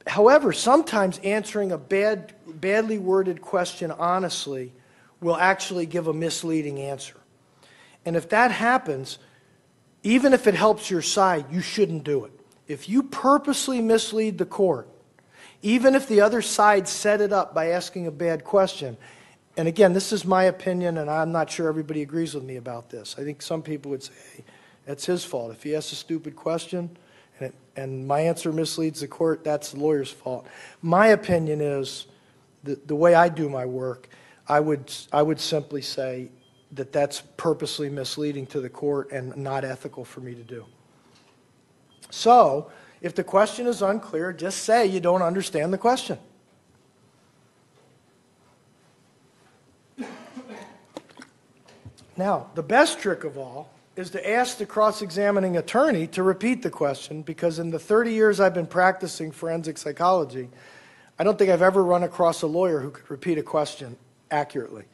However, sometimes answering a badly worded question honestly will actually give a misleading answer. And if that happens, even if it helps your side, you shouldn't do it. If you purposely mislead the court, even if the other side set it up by asking a bad question, and again, this is my opinion, and I'm not sure everybody agrees with me about this. I think some people would say, hey, that's his fault. If he asks a stupid question and my answer misleads the court, that's the lawyer's fault. My opinion is, the way I do my work, I would simply say that that's purposely misleading to the court and not ethical for me to do. So, if the question is unclear, just say you don't understand the question. Now, the best trick of all is to ask the cross-examining attorney to repeat the question, because in the 30 years I've been practicing forensic psychology, I don't think I've ever run across a lawyer who could repeat a question accurately.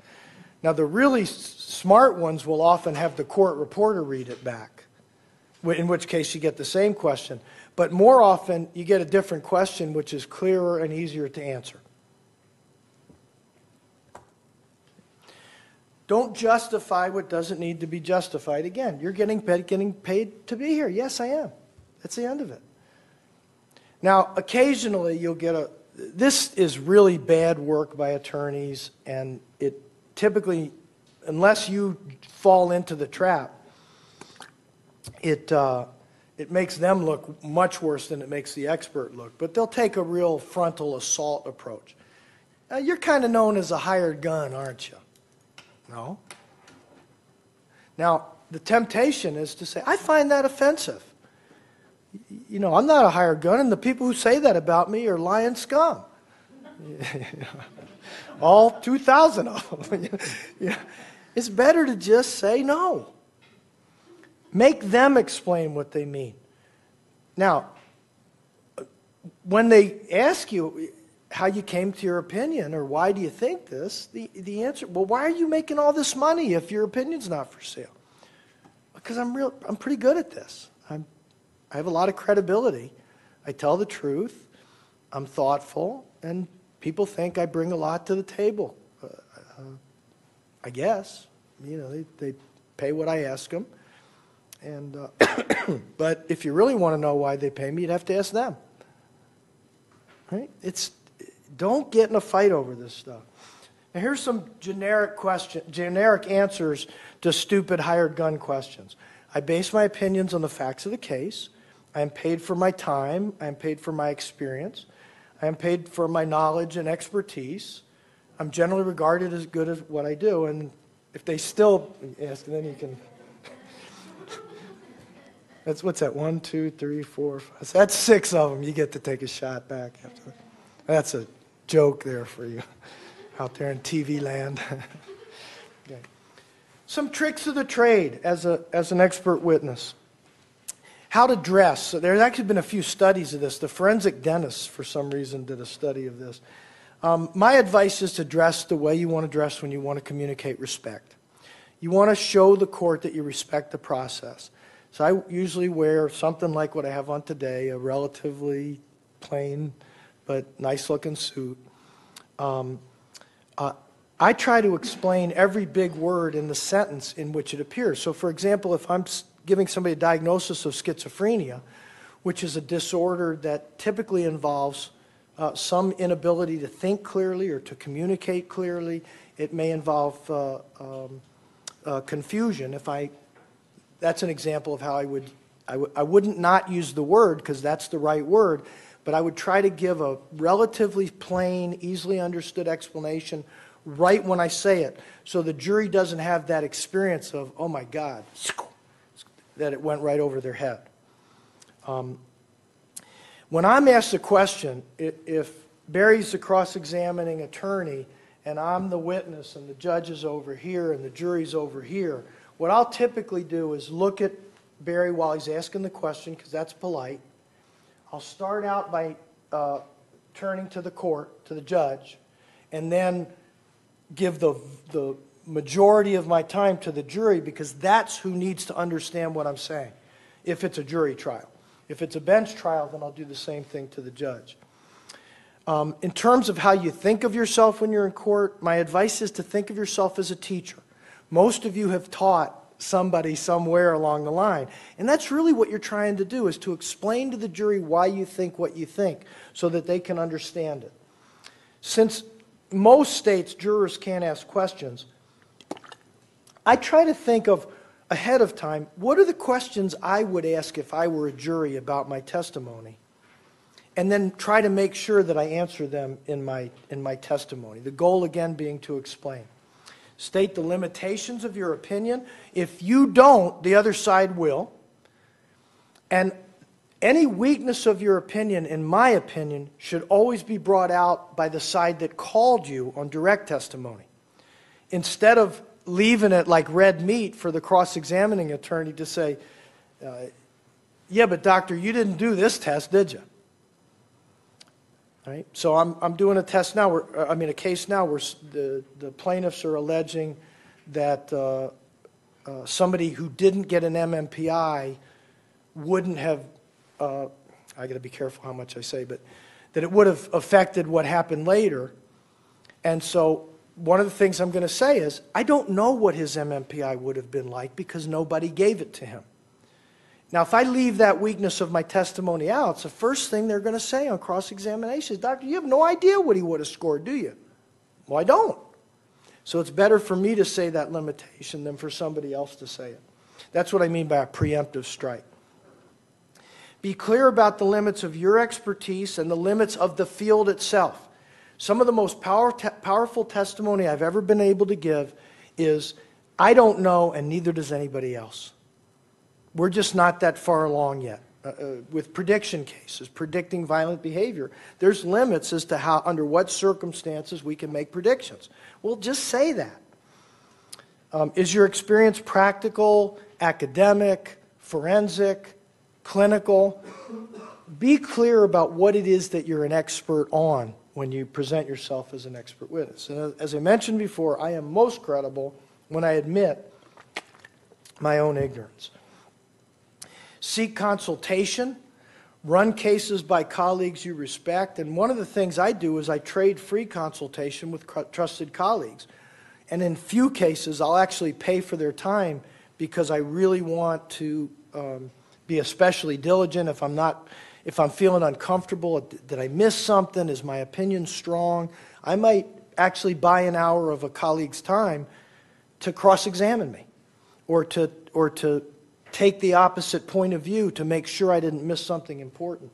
Now, the really smart ones will often have the court reporter read it back, in which case you get the same question. But more often, you get a different question which is clearer and easier to answer. Don't justify what doesn't need to be justified. Again, you're getting paid to be here. Yes, I am. That's the end of it. Now, occasionally you'll get this is really bad work by attorneys, and it typically, unless you fall into the trap, it makes them look much worse than it makes the expert look. But they'll take a real frontal assault approach. Now, you're kind of known as a hired gun, aren't you? No. Now, the temptation is to say, I find that offensive. You know, I'm not a hired gun, and the people who say that about me are lying scum. All 2,000 of them. Yeah. It's better to just say no. Make them explain what they mean. Now, when they ask you how you came to your opinion, or why do you think this, the answer, well, why are you making all this money if your opinion's not for sale? Because I'm pretty good at this. I have a lot of credibility. I tell the truth. I'm thoughtful, and people think I bring a lot to the table. I guess, you know, they pay what I ask them. And but if you really want to know why they pay me, you'd have to ask them. Right? Don't get in a fight over this stuff. Now, here's some generic answers to stupid hired gun questions. I base my opinions on the facts of the case. I am paid for my time. I am paid for my experience. I am paid for my knowledge and expertise. I'm generally regarded as good at what I do. And if they still ask, then you can... What's that? 1, 2, 3, 4, 5. So that's 6 of them. You get to take a shot back after that. That's a joke there for you out there in TV land. Okay. Some tricks of the trade as an expert witness. How to dress. So there's actually been a few studies of this. The forensic dentists, for some reason, did a study of this. My advice is to dress the way you want to dress when you want to communicate respect. You want to show the court that you respect the process. So I usually wear something like what I have on today, a relatively plain but nice-looking suit. I try to explain every big word in the sentence in which it appears. So, for example, if I'm giving somebody a diagnosis of schizophrenia, which is a disorder that typically involves some inability to think clearly or to communicate clearly, it may involve confusion. That's an example of how I wouldn't not use the word, because that's the right word, but I would try to give a relatively plain, easily understood explanation right when I say it, so the jury doesn't have that experience of, oh my God, that it went right over their head. When I'm asked a question, if Barry's the cross-examining attorney and I'm the witness and the judge is over here and the jury's over here, what I'll typically do is look at Barry while he's asking the question, because that's polite. I'll start out by turning to the court, to the judge, and then give the majority of my time to the jury, because that's who needs to understand what I'm saying, if it's a jury trial. If it's a bench trial, then I'll do the same thing to the judge. In terms of how you think of yourself when you're in court, my advice is to think of yourself as a teacher. Most of you have taught somebody somewhere along the line. And that's really what you're trying to do, is to explain to the jury why you think what you think so that they can understand it. Since most states jurors can't ask questions, I try to think of ahead of time, what are the questions I would ask if I were a jury about my testimony? And then try to make sure that I answer them in my testimony. The goal, again, being to explain. State the limitations of your opinion. If you don't, the other side will. And any weakness of your opinion, in my opinion, should always be brought out by the side that called you on direct testimony. Instead of leaving it like red meat for the cross-examining attorney to say, yeah, but doctor, you didn't do this test, did you? Right? So I'm doing a test now, a case now where the plaintiffs are alleging that somebody who didn't get an MMPI wouldn't have, I got to be careful how much I say, but that it would have affected what happened later. And so one of the things I'm going to say is, I don't know what his MMPI would have been like because nobody gave it to him. Now, if I leave that weakness of my testimony out, it's the first thing they're going to say on cross-examination is, doctor, you have no idea what he would have scored, do you? Well, I don't. So it's better for me to say that limitation than for somebody else to say it. That's what I mean by a preemptive strike. Be clear about the limits of your expertise and the limits of the field itself. Some of the most powerful testimony I've ever been able to give is, I don't know and neither does anybody else. We're just not that far along yet. With prediction cases, predicting violent behavior, there's limits as to how, under what circumstances we can make predictions. Well, just say that. Is your experience practical, academic, forensic, clinical? Be clear about what it is that you're an expert on when you present yourself as an expert witness. And as I mentioned before, I am most credible when I admit my own ignorance. Seek consultation, run cases by colleagues you respect, and one of the things I do is I trade free consultation with trusted colleagues. And in few cases, I'll actually pay for their time because I really want to be especially diligent. If I'm feeling uncomfortable, did I miss something? Is my opinion strong? I might actually buy an hour of a colleague's time to cross-examine me or to take the opposite point of view to make sure I didn't miss something important.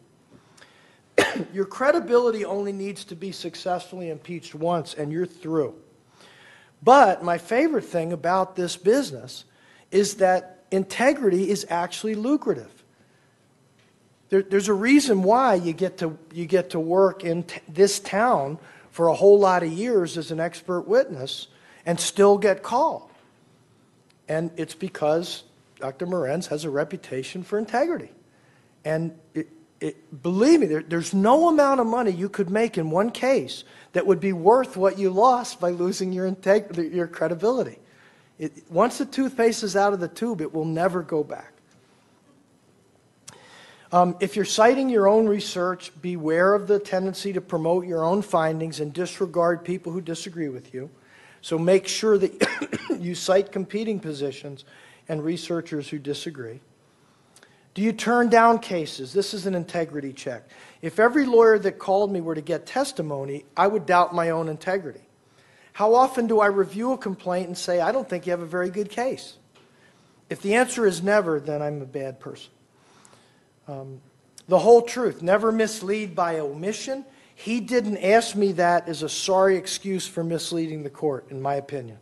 Your credibility only needs to be successfully impeached once and you're through. But my favorite thing about this business is that integrity is actually lucrative. There's a reason why you get to work in this town for a whole lot of years as an expert witness and still get called. And it's because Dr. Morenz has a reputation for integrity. And believe me, there's no amount of money you could make in one case that would be worth what you lost by losing your credibility. Once the toothpaste is out of the tube, it will never go back. If you're citing your own research, beware of the tendency to promote your own findings and disregard people who disagree with you. So make sure that you cite competing positions and researchers who disagree. Do you turn down cases? This is an integrity check. If every lawyer that called me were to get testimony, I would doubt my own integrity. How often do I review a complaint and say, I don't think you have a very good case? If the answer is never, then I'm a bad person. The whole truth, never mislead by omission. He didn't ask me that as a sorry excuse for misleading the court, in my opinion.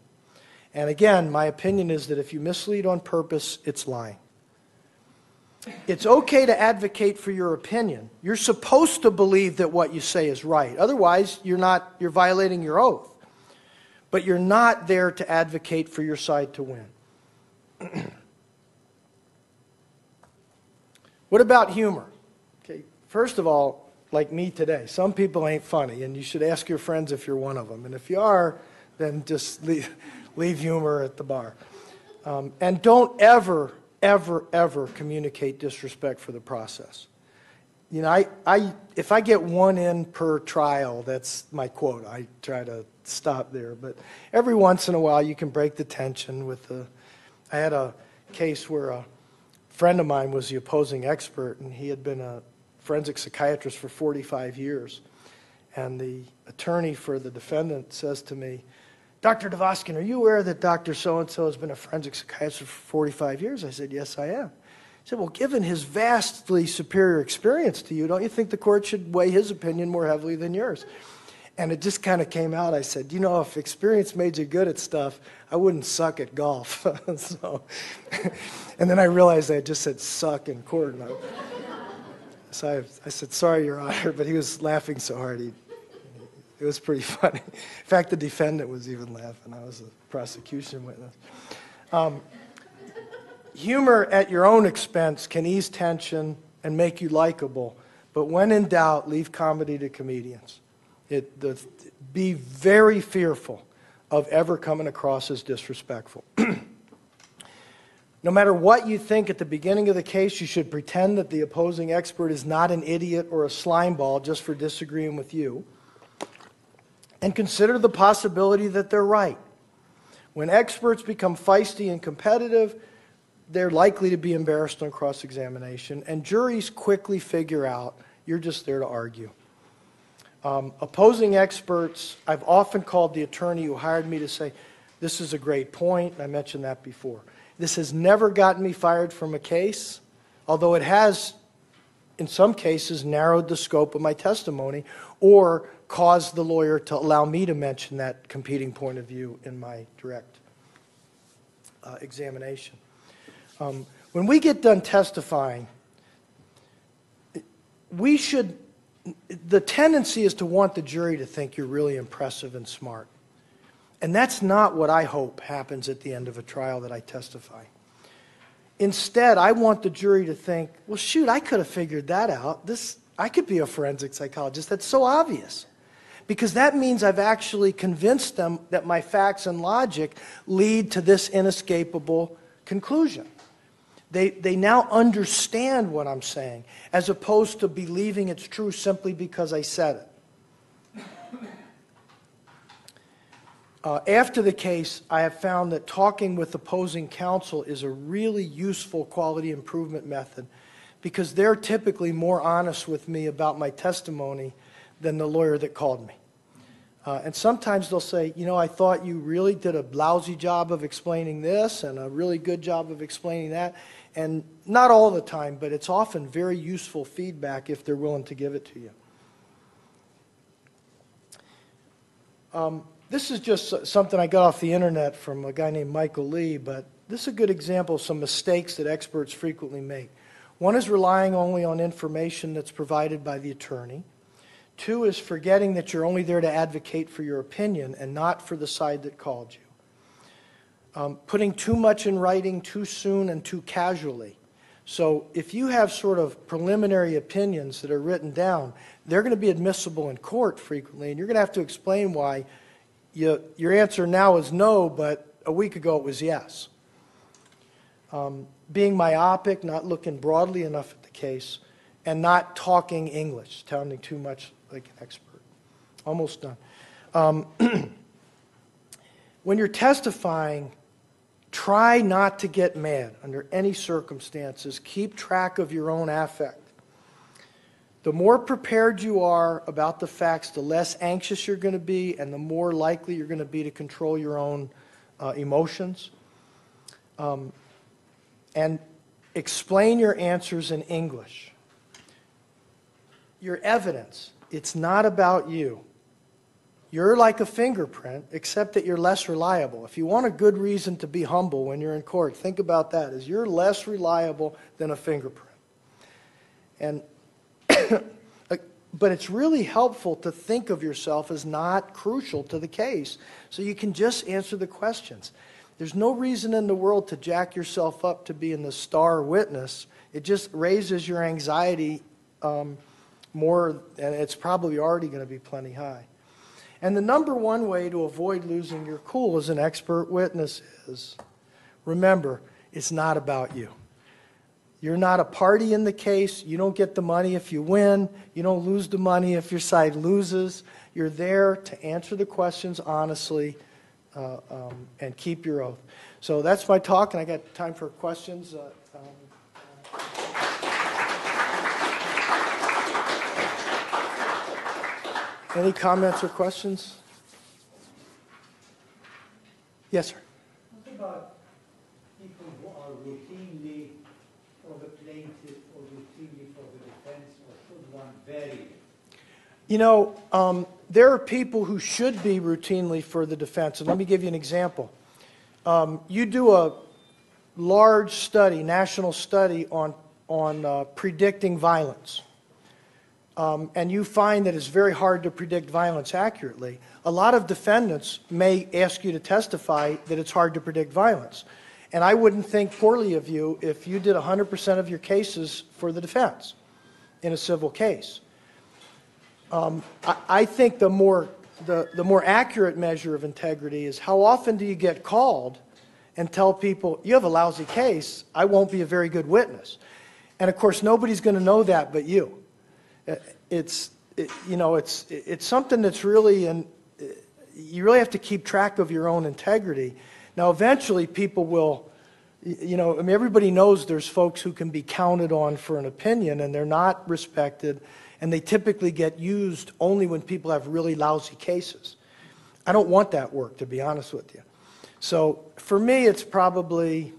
And again, my opinion is that if you mislead on purpose, it's lying. It's okay to advocate for your opinion. You're supposed to believe that what you say is right. Otherwise, you're violating your oath. But you're not there to advocate for your side to win. What about humor? Okay, first of all, like me today, some people ain't funny, and you should ask your friends if you're one of them. And if you are, then just leave humor at the bar. And don't ever, ever, ever communicate disrespect for the process. You know, if I get one in per trial, that's my quote. I try to stop there. But every once in a while, you can break the tension with I had a case where a friend of mine was the opposing expert, and he had been a forensic psychiatrist for 45 years. And the attorney for the defendant says to me, Dr. Devoskin, are you aware that Dr. So-and-so has been a forensic psychiatrist for 45 years? I said, yes, I am. He said, well, given his vastly superior experience to you, don't you think the court should weigh his opinion more heavily than yours? And it just kind of came out. I said, you know, if experience made you good at stuff, I wouldn't suck at golf. And then I realized I had just said suck in court. So I said, sorry, Your Honor, but he was laughing so hard. It was pretty funny. In fact, the defendant was even laughing. I was a prosecution witness. Humor at your own expense can ease tension and make you likable, but when in doubt, leave comedy to comedians. Be very fearful of ever coming across as disrespectful. No matter what you think at the beginning of the case, you should pretend that the opposing expert is not an idiot or a slimeball just for disagreeing with you, and consider the possibility that they're right. When experts become feisty and competitive, they're likely to be embarrassed on cross-examination, and juries quickly figure out you're just there to argue. Opposing experts, I've often called the attorney who hired me to say, this is a great point, I mentioned that before. This has never gotten me fired from a case, although it has, in some cases, narrowed the scope of my testimony or caused the lawyer to allow me to mention that competing point of view in my direct examination. When we get done testifying, the tendency is to want the jury to think you're really impressive and smart. And that's not what I hope happens at the end of a trial that I testify. Instead, I want the jury to think, well, shoot, I could have figured that out. I could be a forensic psychologist. That's so obvious. Because that means I've actually convinced them that my facts and logic lead to this inescapable conclusion. They now understand what I'm saying, as opposed to believing it's true simply because I said it. After the case, I have found that talking with opposing counsel is a really useful quality improvement method, because they're typically more honest with me about my testimony than the lawyer that called me. And sometimes they'll say, you know, I thought you really did a lousy job of explaining this and a really good job of explaining that. And not all the time, but it's often very useful feedback if they're willing to give it to you. This is just something I got off the internet from a guy named Michael Lee, but this is a good example of some mistakes that experts frequently make. One is relying only on information that's provided by the attorney. Two is forgetting that you're only there to advocate for your opinion and not for the side that called you. Putting too much in writing too soon and too casually. So if you have sort of preliminary opinions that are written down, they're going to be admissible in court frequently, and you're going to have to explain why your answer now is no, but a week ago it was yes. Being myopic, not looking broadly enough at the case, and not talking English, sounding too much like an expert. Almost done. When you're testifying, try not to get mad under any circumstances. Keep track of your own affect. The more prepared you are about the facts, the less anxious you're going to be, and the more likely you're going to be to control your own emotions. And explain your answers in English. Your evidence, it's not about you. You're like a fingerprint, except that you're less reliable. If you want a good reason to be humble when you're in court, think about that, is you're less reliable than a fingerprint. And but it's really helpful to think of yourself as not crucial to the case, so you can just answer the questions. There's no reason in the world to jack yourself up to being the star witness. It just raises your anxiety more, and it's probably already going to be plenty high. And the number one way to avoid losing your cool as an expert witness is, remember, it's not about you. You're not a party in the case. You don't get the money if you win. You don't lose the money if your side loses. You're there to answer the questions honestly and keep your oath. So that's my talk, and I got time for questions. Any comments or questions? Yes, sir. What about people who are routinely for the plaintiff or routinely for the defense, or should one vary? You know, there are people who should be routinely for the defense. And let me give you an example. You do a large study, national study on predicting violence. And you find that it's very hard to predict violence accurately. A lot of defendants may ask you to testify that it's hard to predict violence. And I wouldn't think poorly of you if you did 100% of your cases for the defense in a civil case. I think the more accurate measure of integrity is how often do you get called and tell people, you have a lousy case, I won't be a very good witness. And of course, nobody's going to know that but you. It's something that's really, you really have to keep track of your own integrity. Now, eventually, people will, everybody knows there's folks who can be counted on for an opinion, and they're not respected, and they typically get used only when people have really lousy cases. I don't want that work, to be honest with you. So, for me, it's probably,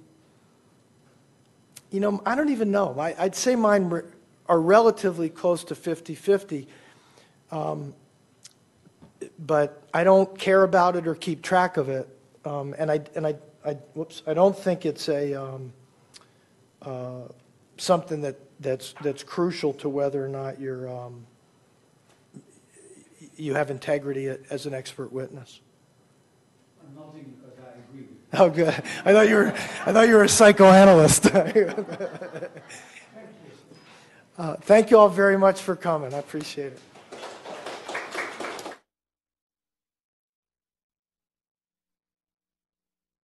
I don't even know. I'd say mine are relatively close to 50-50, but I don't care about it or keep track of it, and I don't think it's something that's crucial to whether or not you have integrity as an expert witness. I'm nodding because I agree with you. Oh, good. I thought you were a psychoanalyst. Thank you all very much for coming. I appreciate it.